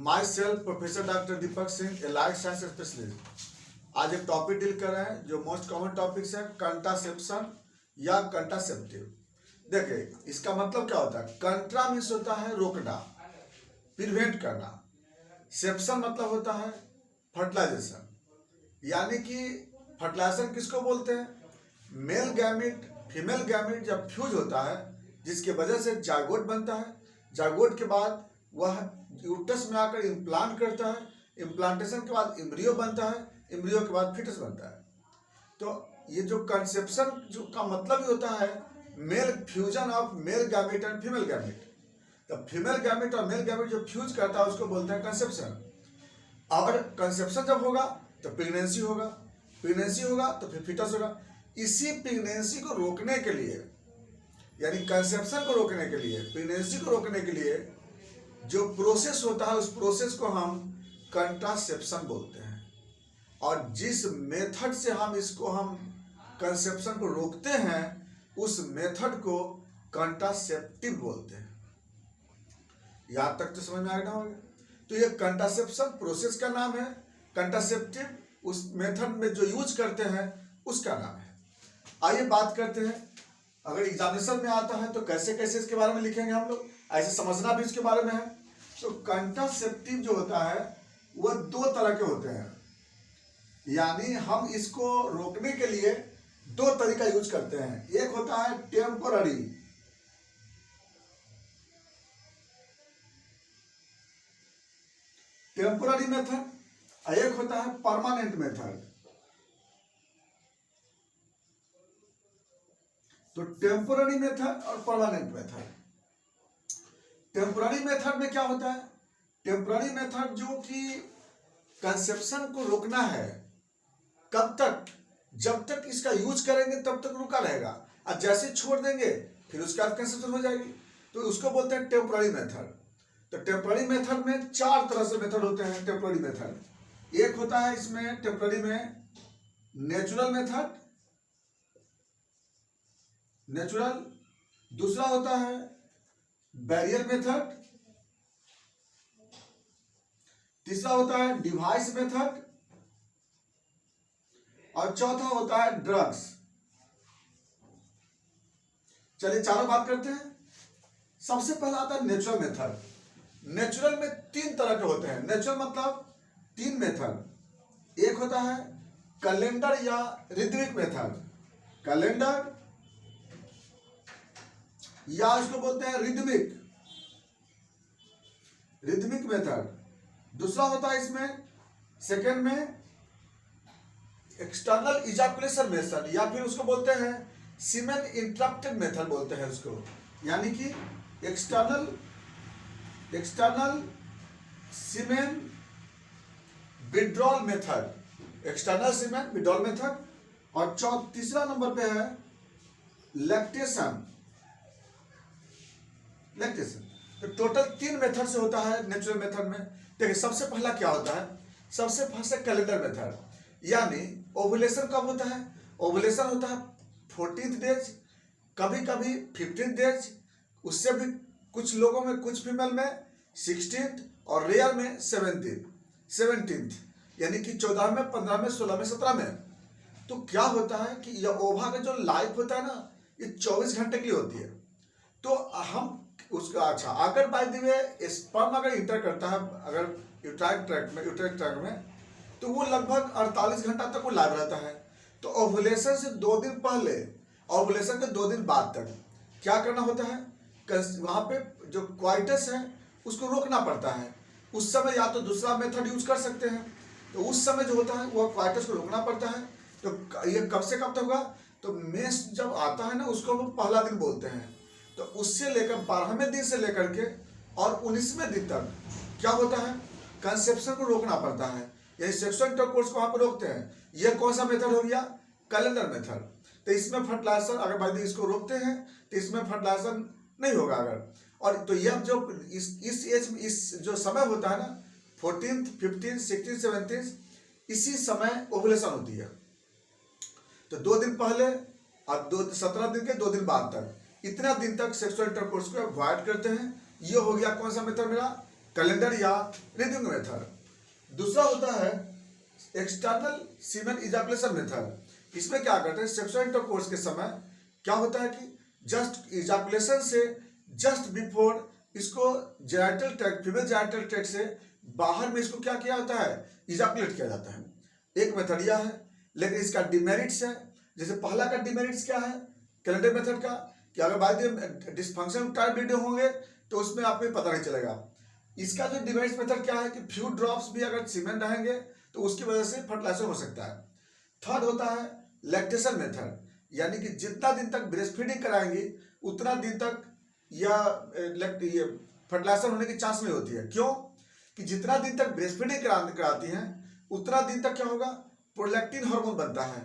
My self professor doctor Deepak Singh, allied science specialist. आज एक topic deal कर रहे हैं जो मोस्ट कॉमन टॉपिक्स है कंट्रासेप्शन या कंट्रासेप्टिव। देखिए इसका मतलब क्या होता है। कंट्रा मीन्स होता है रोकना, प्रिवेंट करना। सेप्शन मतलब होता है फर्टिलाइजेशन, यानी कि फर्टिलाइजेशन किसको बोलते हैं। मेल गैमिट फीमेल गैमिट जब फ्यूज होता है जिसके वजह से जायगोट बनता है, जायगोट के बाद वह यूट्रस में आकर इम्प्लांट करता है, इम्प्लांटेशन के बाद एम्ब्रियो बनता है, एम्ब्रियो के बाद फिटस बनता है। तो ये जो कंसेप्शन जो का मतलब ही होता है male fusion of male gamete and female gamete. तो फीमेल गैमेट और मेल गैमेट जो फ्यूज करता है उसको बोलते हैं कंसेप्शन। और कंसेप्शन जब होगा तो प्रेगनेंसी होगा, प्रेगनेंसी होगा तो फिर फिटस होगा। इसी प्रेगनेंसी को रोकने के लिए, यानी कंसेप्शन को रोकने के लिए, प्रेगनेंसी को रोकने के लिए जो प्रोसेस होता है उस प्रोसेस को हम कंट्रासेप्शन बोलते हैं। और जिस मेथड से हम कंसेप्शन को रोकते हैं उस मेथड को कंट्रासेप्टिव बोलते हैं। यहां तक तो समझ में आ गया होगा। तो ये कंट्रासेप्शन प्रोसेस का नाम है, कंट्रासेप्टिव उस मेथड में जो यूज करते हैं उसका नाम है। आइए बात करते हैं, अगर एग्जामिनेशन में आता है तो कैसे कैसे इसके बारे में लिखेंगे हम लोग, ऐसे समझना भी इसके बारे में है। तो कंट्रासेप्टिव जो होता है वह दो तरह के होते हैं, यानी हम इसको रोकने के लिए दो तरीका यूज करते हैं। एक होता है टेम्पोररी, टेम्पोररी मेथड, और एक होता है परमानेंट मेथड। तो टेम्पोररी मेथड और परमानेंट मेथड। टेम्पोररी मेथड में क्या होता है, टेम्पोररी मेथड जो कि कंसेप्शन को रोकना है, कब तक, जब तक इसका यूज करेंगे तब तक रुका रहेगा, और जैसे छोड़ देंगे फिर उसका कंसेप्शन हो जाएगी, तो उसको बोलते हैं टेम्पोररी मेथड। तो टेम्पोररी मेथड में चार तरह से मेथड होते हैं। टेम्पोररी मेथड एक होता है, इसमें टेम्पोररी में नेचुरल मेथड, नेचुरल। दूसरा होता है बैरियर मेथड, तीसरा होता है डिवाइस मेथड, और चौथा होता है ड्रग्स। चलिए चारों बात करते हैं। सबसे पहला आता है नेचुरल मेथड। नेचुरल में तीन तरह के होते हैं। नेचुरल मतलब तीन मेथड। एक होता है कैलेंडर या रिदमिक मेथड, कैलेंडर या इसको बोलते हैं रिदमिक, रिदमिक मेथड। दूसरा होता है इसमें सेकेंड में एक्सटर्नल इजाकुलेशन मेथड, या फिर उसको बोलते हैं सीमेन इंटरप्टेड मेथड बोलते हैं उसको, यानी कि एक्सटर्नल सीमेन विड्रॉल मेथड, एक्सटर्नल सीमेन विड्रॉल मेथड। और तीसरा नंबर पे है लैक्टेशन, लैक्टेशन। तो टोटल तीन मेथड से होता है नेचुरल मेथड में। देखिए सबसे पहला क्या होता है, सबसे फर्स्ट है कैलेंडर मेथड, यानी ओवुलेशन कब होता है, ओवुलेशन होता है 14th डेज, कभी कभी 15th डेज, उससे भी कुछ लोगों में, कुछ फीमेल में 16th, और रेयर में 17th, यानी कि 14 में, 15 में, 16 में, 17 में। तो क्या होता है कि यह ओवा का जो लाइफ होता है ना, ये 24 घंटे की होती है। तो हम उसका अच्छा, अगर बाय द वे स्पर्म अगर इंटर करता है, अगर यूट्राइन ट्रैक्ट में, तो वो लगभग 48 घंटा तक वो लाइव रहता है। तो ओवुलेशन से 2 दिन पहले, ओवुलेशन के 2 दिन बाद तक क्या करना होता है, वहां पे जो क्वाइटस है उसको रोकना पड़ता है। उस समय या तो दूसरा मेथड यूज कर सकते हैं, तो उस समय जो होता है वो क्वाइटस को रोकना पड़ता है। तो ये कब से कब तक होगा, तो मेंस जब आता है ना उसको हम पहला दिन बोलते हैं। तो उससे लेकर 12वें दिन से लेकर के और 19वें दिन तक क्या होता है, कंसेप्शन को रोकना पड़ता है, यही सेक्सुअल इंटरकोर्स को वहां पर रोकते हैं। यह कौन सा मेथड हो गया, कैलेंडर मेथड। तो इसमें फर्टिलाइजेशन अगर बाद में इसको रोकते हैं तो इसमें फर्टिलाइजेशन नहीं होगा अगर। और तो यह जो इस एज में, इस जो समय होता है ना 14th, 15th, 16th, 17th, इसी समय ओवुलेशन होती है। तो 2 दिन पहले और 17 दिन के 2 दिन बाद तक, इतना दिन तक सेक्सुअल इंटरकोर्स को अवॉइड करते हैं। ये हो गया कौन सा मेथड मेरा, कैलेंडर या रिदिंग मेथड। दूसरा होता है एक्सटर्नल सीमेन इजाकुलेशन मेथड। इसमें क्या करते हैं, सेक्सुअल इंटरकोर्स के समय क्या होता है कि जस्ट इजाकुलेशन से जस्ट बिफोर इसको genital tract, female genital tract से बाहर में इसको क्या किया होता है, इजाकुलेट किया जाता है। एक मेथड यह है, लेकिन इसका डिमेरिट्स है। जैसे पहला का डिमेरिट्स क्या है कैलेंडर मेथड का, कि अगर by the dysfunction type bleeding होंगे तो उसमें आपको पता नहीं चलेगा। इसका जो डिमेरिट्स मेथड क्या है कि फ्यू ड्रॉप्स भी अगर सीमेन रहेंगे तो उसकी वजह से फर्टिलाइजेशन हो सकता है। थर्ड होता है लैक्टेशन मेथड, यानी कि जितना दिन तक ब्रेस्ट फीडिंग कराएंगी उतना दिन तक या ये फर्टिलाइजेशन होने की चांस नहीं होती है। क्यों कि जितना दिन तक ब्रेस्ट फीडिंग कराती हैं उतना दिन तक क्या होगा, प्रोलैक्टिन हार्मोन बनता है।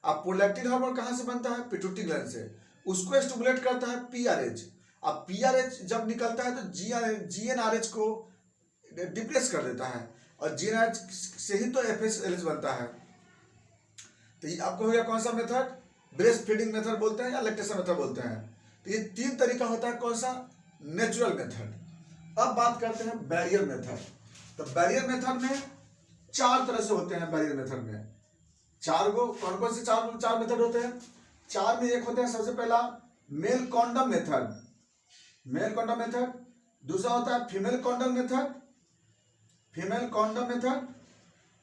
अब प्रोलैक्टिन हार्मोन कहाँ से बनता है, पिट्यूटरी ग्लैंड से। उसको स्टिमुलेट करता है पीआरएच। अब पीआरएच जब निकलता है तो जीएनआरएच को डिप्रेस कर देता है, और जीएनआरएच से ही तो एफएसएलएच बनता है। तो ये आपको हो गया कौन सा मेथड, ब्रेस्ट फीडिंग मेथड बोलते हैं या लैक्टेशन मेथड बोलते हैं। तो ये तीन तरीका होता है, कौन सा, नेचुरल मेथड। अब बात करते हैं बैरियर मेथड। तो बैरियर मेथड में चार तरह से होते हैं। बैरियर मेथड में चार गो, कौन कौन से चार मेथड होते हैं। चार में एक होते हैं, सबसे पहला male condom method, male condom method. दूसरा होता है female condom method, female condom method.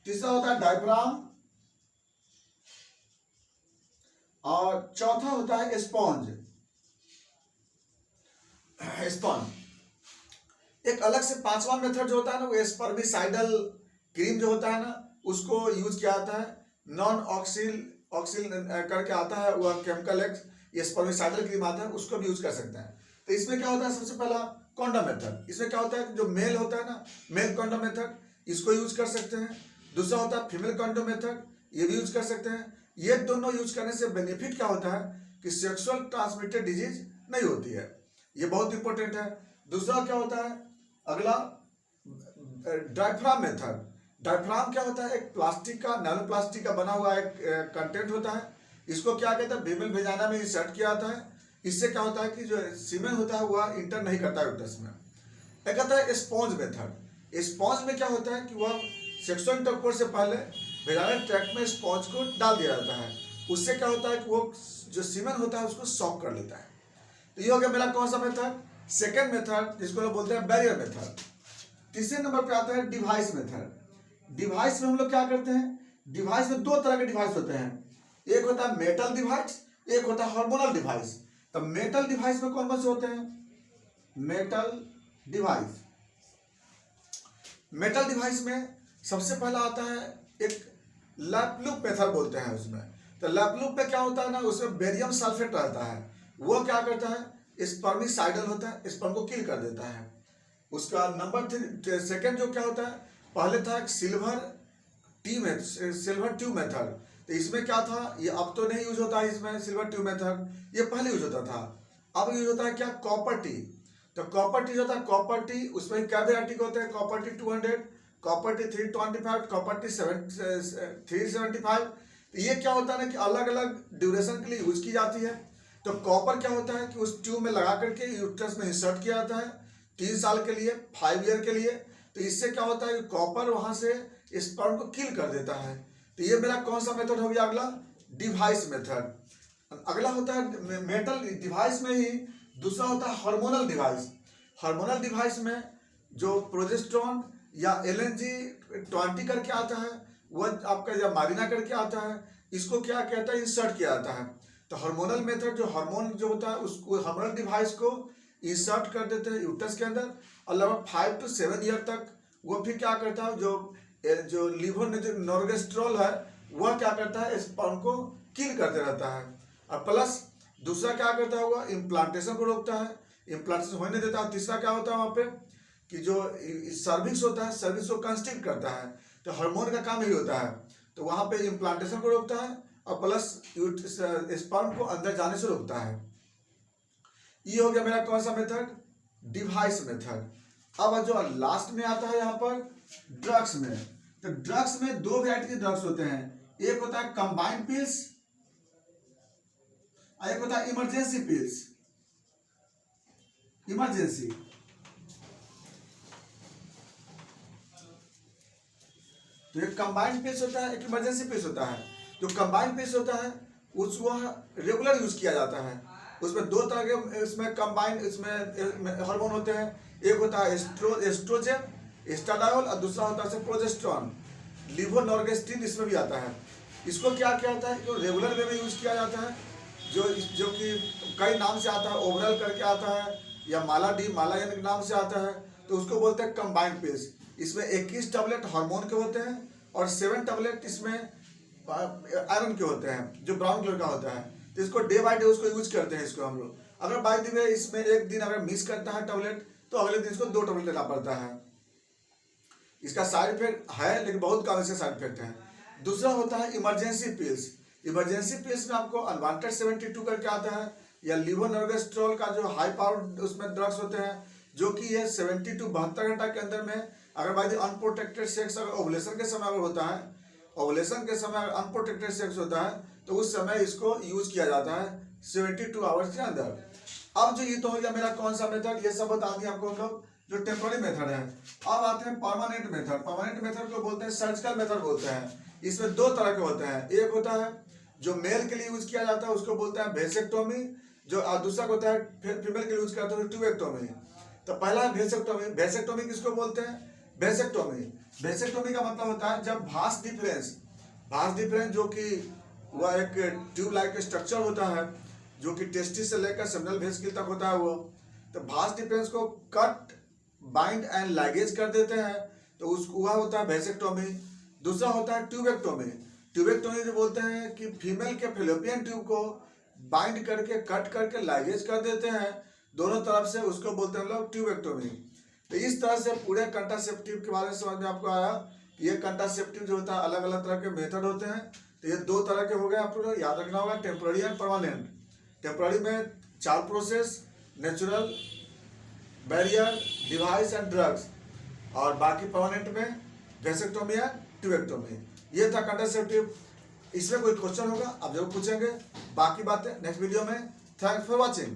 तीसरा होता है डायफ्राम, और चौथा होता है स्पॉन्ज। स्पॉन्ज एक अलग से पांचवा मेथड जो होता है ना, वो स्पर्मिसाइडल क्रीम जो होता है ना, उसको यूज किया जाता है। नॉन ऑक्सिल करके आता है वह केमिकल एक्स, ये स्पर्मिसाइडल क्रीम आता है, उसको भी यूज कर सकते हैं। तो इसमें क्या होता है, सबसे पहला कॉन्डम मेथड। इसमें क्या होता है, जो मेल होता है ना, मेल कॉन्डम मेथड, इसको यूज कर सकते हैं। दूसरा होता है फीमेल कॉन्डम मेथड, ये भी यूज कर सकते हैं। ये दोनों यूज करने से बेनिफिट क्या होता है कि सेक्सुअल ट्रांसमिटेड डिजीज नहीं होती है, ये बहुत इंपॉर्टेंट है। दूसरा क्या होता है, अगला डायफ्राम मेथड। डायफ्राम क्या होता है, एक प्लास्टिक का, नैनो प्लास्टिक का बना हुआ एक कंटेंट होता है। इसको क्या कहते हैं, फीमेल वेजाइना में इंसर्ट किया जाता है। इससे क्या होता है कि जो सीमेन होता है वह इंटर नहीं करता है यूट्रस में। एक कहता है स्पॉन्ज मेथड। स्पॉन्ज में क्या होता है कि वह सेक्सुअल इंटरकोर्स से पहले वेजाइनल ट्रैक्ट में स्पॉन्ज को डाल दिया जाता है। उससे क्या होता है कि वो जो सीमेन होता है उसको सॉक कर लेता है। तो ये हो गया मेरा कौन सा मेथड, सेकेंड मेथड, जिसको लोग बोलते हैं बैरियर मेथड। तीसरे नंबर पे आता है डिवाइस मेथड। डिवाइस में हम लोग क्या करते हैं, डिवाइस में दो तरह के डिवाइस होते हैं। एक होता है मेटल डिवाइस, एक होता है हार्मोनल डिवाइस। तो मेटल डिवाइस में कौन कौन से होते हैं, मेटल डिवाइस। मेटल डिवाइस में सबसे पहला आता है एक लैप लूप मेथड बोलते हैं उसमें। तो लैप लूप में क्या होता है ना, उसमें बेरियम सल्फेट रहता है। वो क्या करता है, स्पर्मिसाइडल होता है, स्पर्म को किल कर देता है। उसका नंबर सेकंड जो क्या होता है, पहले था एक सिल्वर ट्यूब मेथड। तो इसमें क्या था, ये अब तो नहीं यूज होता है इसमें सिल्वर ट्यूब मेथड, ये पहले यूज होता था। अब यूज होता है क्या, कॉपर टी। तो कॉपर टी जो होता है, कॉपर टी उसमें क्या वेराइटी के होते हैं, copper T 200, copper T 325, copper T 375। तो ये क्या होता है ना कि अलग अलग ड्यूरेशन के लिए यूज की जाती है। तो कॉपर क्या होता है कि उस ट्यूब में लगा करके यूट्रस में इंसर्ट किया जाता है 3 साल के लिए, 5 ईयर के लिए। तो इससे क्या होता है कि कॉपर वहां से स्पर्म को किल कर देता है। तो ये मेरा कौन सा मेथड हो गया, अगला डिवाइस मेथड। अगला होता है मेटल डिवाइस में ही दूसरा होता है हार्मोनल डिवाइस। हार्मोनल डिवाइस में जो प्रोजेस्टेरोन या LNG-20 करके आता है, वह आपका या मारिना करके आता है, इसको क्या कहता है, इंसर्ट किया जाता है। तो हार्मोनल मेथड, जो हार्मोन जो होता है उसको हार्मोनल डिवाइस को इंसर्ट कर देते हैं यूट्रस के अंदर, और लगभग 5 to 7 ईयर तक वो फिर क्या करता है, जो लीवर में जो नॉर्गेस्ट्रॉल है वह क्या करता है, स्पर्म को किल करते रहता है। और प्लस दूसरा क्या करता है, वह इम्प्लांटेशन को रोकता है, इम्प्लांटेशन होने देता है। तीसरा क्या होता है वहाँ पे कि जो सर्विक्स होता है, सर्विक्स को कंस्ट्रिक्ट करता है। तो हार्मोन का काम यही होता है। तो वहाँ पे इम्प्लांटेशन को रोकता है और प्लस स्पर्म को अंदर जाने से रोकता है। ये हो गया मेरा कौन सा मेथड, डिवाइस मेथड। अब जो लास्ट में आता है यहाँ पर ड्रग्स में। तो ड्रग्स में दो वैरायटी के ड्रग्स होते हैं, एक होता है कंबाइंड पिल्स, एक होता है इमरजेंसी पिल्स। इमरजेंसी तो एक कंबाइंड पीस होता है, एक इमरजेंसी पीस होता है। जो कंबाइंड पीस होता है उसको रेगुलर यूज किया जाता है। उसमें दो तरह के इसमें कंबाइंड इसमें हार्मोन होते हैं। एक होता है एस्ट्रोजन एस्ट्राडायोल और दूसरा होता है प्रोजेस्टेरोन, लीवोनॉर्गेस्ट्रिन इसमें भी आता है। इसको क्या होता है, जो रेगुलर वे में यूज किया जाता है, जो कि कई नाम से आता है, ओवरल करके आता है या मालायन के नाम से आता है, तो उसको बोलते हैं कंबाइंड पीस। इसमें 21 टैबलेट हार्मोन के होते हैं और 7 टैबलेट इसमें आयरन के होते हैं जो ब्राउन कलर का होता है। तो इसको डे बाय डे उसको यूज करते हैं इसको हम लोग। अगर बाय द वे इसमें एक दिन अगर मिस करता है टैबलेट तो अगले दिन इसको 2 टैबलेट लेना पड़ता है। इसका साइड इफेक्ट है लेकिन बहुत कम इसका साइड इफेक्ट है। दूसरा होता है इमरजेंसी पिल्स। इमरजेंसी पिल्स में आपको अनवांटेड 72 करके आता है या लीवोनॉर्गेस्ट्रोल का जो हाई पावर उसमें ड्रग्स होते हैं, जो कि ये 72 72 घंटा के अंदर में अगर बाय द अनप्रोटेक्टेड सेक्स अगर ओवुलेशन के समय अगर होता है, ओवुलेशन के समय अगर अनप्रोटेक्टेड सेक्स होता है तो उस समय इसको यूज किया जाता है 72 आवर्स के अंदर। अब जो ये तो हो गया मेरा कौन सा मेथड, ये सब बता दिया आपको हम लोग जो टेम्पोररी मेथड है। अब आते हैं परमानेंट मेथड। परमानेंट मेथड को बोलते हैं सर्जिकल मेथड बोलते हैं। इसमें 2 तरह के होते हैं। एक होता है जो मेल के लिए यूज किया जाता है उसको बोलते हैं वेसेक्टोमी, जो दूसरा होता है फीमेल के लिए यूज किया जाता है ट्यूबेक्टोमी। तो पहला है वेसेक्टोमी। वेसेक्टोमी किसको बोलते हैं? वेसेक्टोमी का मतलब होता है जब भास डिफरेंस जो कि वह एक ट्यूब लाइक स्ट्रक्चर होता है जो कि टेस्टिस से लेकर सेमिनल वेसिकल तक होता है वो, तो भास डिफरेंस को कट बाइंड एंड लाइगेज कर देते हैं, तो उसको वह होता है वेसेक्टोमी। दूसरा होता है ट्यूबेक्टोमी। ट्यूबेक्टोमी जो बोलते हैं कि फीमेल के फेलोपियन ट्यूब को बाइंड करके कट करके लाइगेज कर देते हैं दोनों तरफ से, उसको बोलते हैं हम लोग ट्यूबेक्टोमी। तो इस तरह से पूरे कंट्रासेप्टिव के बारे में समझ में आपको आया। ये कंट्रासेप्टिव जो होता है अलग अलग तरह के मेथड होते हैं। तो ये 2 तरह के हो गए, आपको याद रखना होगा, टेम्पररी एंड परमानेंट। टेम्पररी में 4 process, natural, barrier, device and drugs, और बाकी परमानेंट में वेसेक्टोमी या ट्यूबेक्टोमी। ये था कंट्रासेप्टिव। इसमें कोई क्वेश्चन होगा आप जरूर पूछेंगे, बाकी बातें नेक्स्ट वीडियो में। Thanks for watching.